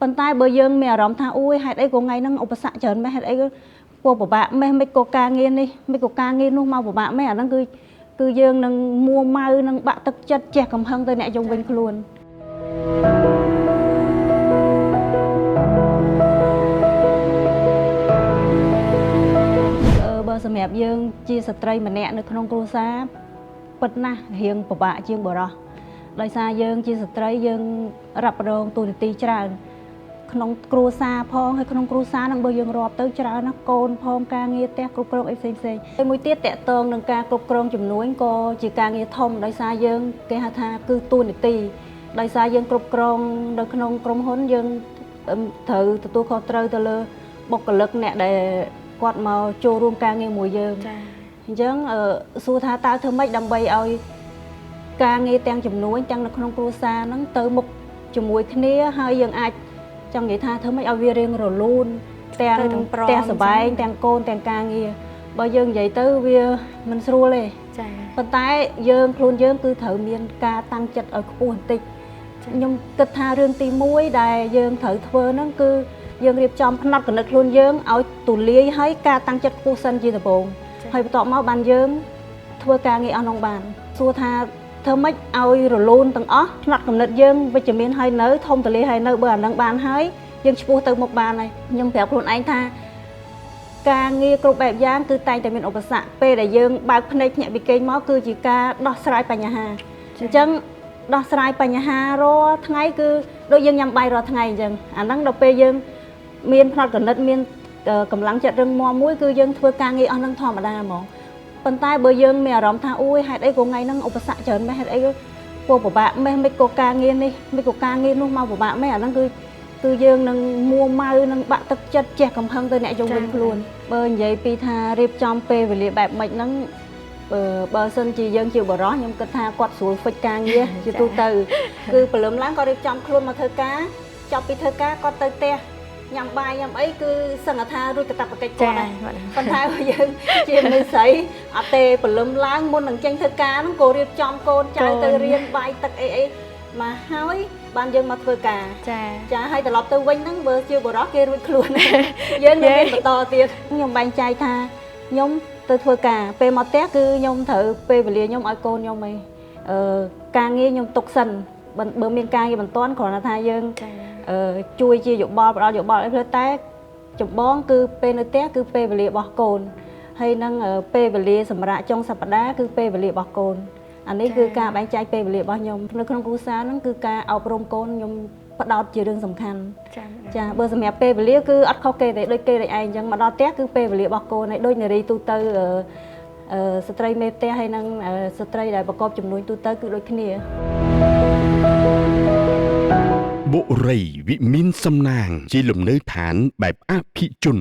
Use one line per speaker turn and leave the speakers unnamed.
ប៉ុន្តែបើយើងមានអារម្មណ៍ថាអូយហេតុអីក៏ថ្ងៃហ្នឹងឧបសគ្គច្រើនមែនហេតុអីក៏ពិបាកមែនមិនក៏ការងារនេះមិនក៏ការងារនោះមកពិបាកមែនអាហ្នឹងគឺយើងនឹងមួម៉ៅនឹងបាក់ទឹកចិត្តចេះកំហឹងទៅអ្នកជុំវិញខ្លួនបើសម្រាប់យើងជាស្ត្រីម្នាក់នៅក្នុងគ្រួសារពិតណាស់រៀងពិបាកជាងបរិសុទ្ធដោយសារយើងជាស្ត្រីយើងរ៉ាប់រងទូនាទីច្រើនក្នុងគ្រួសារផងហើយក្នុងគ្រួសារនឹងបើយើងរាប់ទៅច្រើនណាស់កូនផងការងារផ្ទះគ្រប់គ្រងអីផ្សេងហើយមួយទៀតតកតងនឹងការគ្រប់គ្រងជំនួញក៏ជាការងារធំដោយសារយើងគេហៅថាគឺទូនាទីដោយសារយើងគ្រប់គ្រងនៅក្នុងក្រុមហ៊ុនយើងត្រូវទទួលខុសត្រូវទៅលើបុគ្គលិកអ្នកដែលគាត់មកចូលរួមការងារមួយយើងចាអញ្ចឹងសួរថាតើធ្វើម៉េចដើម្បីឲ្យការងារទាំងជំនួញទាំងនៅក្នុងគ្រួសារហ្នឹងទៅមុខជាមួយគ្នាហើយយើងអាចចង់និយាយថាធ្វើម៉េចឲ្យវារៀងរលូនទាំងសបែងទាំងកូនទាំងការងារបើយើងនិយាយទៅវាមិនស្រួលទេចាប៉ុន្តែយើងខ្លួនយើងគឺត្រូវមានការតាំងចិត្តឲ្យខ្ពស់បន្តិចខ្ញុំគិតថារឿងទី1ដែលយើងត្រូវធ្វើហ្នឹងគឺយើងរៀបចំផ្នែកគណិតខ្លួនយើងឲ្យទូលាយហើយការតាំងចិត្តខ្ពស់សិនជាដំបូងហើយបន្ទាប់មកបានយើងធ្វើការងារអស់នោះបានសួរថាធ្វើម៉េចឲ្យរលូនទាំងអស់ផ្នែកគណិតយើងវិជ្ជមានហើយនៅធំទូលាយហើយនៅបើអានឹងបានហើយយើងឆ្ពោះទៅមុខបានហើយខ្ញុំប្រាប់ខ្លួនឯងថាការងារគ្រប់បែបយ៉ាងគឺតែងតែមានឧបសគ្គពេលដែលយើងបើកភ្នែកភ្ញាក់ពីគេងមកគឺជាការដោះស្រាយបញ្ហាអញ្ចឹងដោះស្រាយបញ្ហារាល់ថ្ងៃគឺដូចយើងញ៉ាំបាយរាល់ថ្ងៃអញ្ចឹងអាហ្នឹងដល់ពេលយើងមានផ្នែកគណិតមានកម្លាំងចិត្តរឹងមាំមួយគឺយើងធ្វើការងារអស់នឹងធម្មតាហ្មងប៉ុន្តែបើយើងមានអារម្មណ៍ថាអូយហេតុអីក៏ថ្ងៃហ្នឹងឧបសគ្គច្រើនមែនហេតុអីក៏ពិបាកមែនមិនក៏ការងារនេះមិនក៏ការងារនោះមកពិបាកមែនអាហ្នឹងគឺយើងនឹងមួម៉ៅនឹងបាក់ទឹកចិត្តចេះកំហឹងទៅអ្នកជុំវិញខ្លួនបើនិយាយពីថារៀបចំពេលវេលាបែបម៉េចហ្នឹងបើសិនជាយើងជាបរិសុទ្ធខ្ញុំគិតថាគាត់ស្រួលហ្វិចការងារជាទូទៅគឺព្រលឹមឡើងគាត់រៀបចំខ្លួនមកធ្វើការចប់ពីធ្វើការគាត់ទៅផ្ទះញ៉ាំបាយញ៉ាំអីគឺសឹងថារួចកាតព្វកិច្ចគាត់ហើយប៉ុន្តែបើយើងជាមនុស្សស្រីអត់ទេព្រលឹមឡើងមុននឹងចេញធ្វើការហ្នឹងក៏រៀបចំកូនចៅទៅរៀនបាយទឹកអីមកហើយបានយើងមកធ្វើការចាហើយត្រឡប់ទៅវិញហ្នឹងបើជាបរិសុទ្ធគេរួចខ្លួនយើងនឹងមានបន្តទៀតខ្ញុំបែងចែកថាខ្ញុំទៅធ្វើការពេលមកផ្ទះគឺខ្ញុំត្រូវពេលវេលាខ្ញុំឲ្យកូនខ្ញុំការងារខ្ញុំទុកសិនបើមានការងារបន្ទាន់គ្រាន់តែថាយើងជួយជាយោបល់ផ្ដល់យោបល់អីព្រោះតែចម្បងគឺពេលនៅផ្ទះគឺពេលវេលារបស់កូនហើយនឹងពេលវេលាសម្រាប់ចុងសប្តាហ៍គឺពេលវេលារបស់កូនអានេះគឺការបែងចែកពេលវេលារបស់ខ្ញុំនៅក្នុងគ្រួសារហ្នឹងគឺការអប់រំកូនខ្ញុំផ្ដោតជារឿងសំខាន់ចាបើសម្រាប់ពេលវេលាគឺអត់ខុសគេទេដូចគេឯងអញ្ចឹងមកដល់ផ្ទះគឺពេលវេលារបស់កូនហើយដូចនារីទូទៅស្ត្រីមេផ្ទះហើយនឹងស្ត្រីដែលប្រកបជំនួញទូទៅគឺដូចគ្នា
បុរីវិមានសំណាងជាលំនៅឋានបែបអភិជន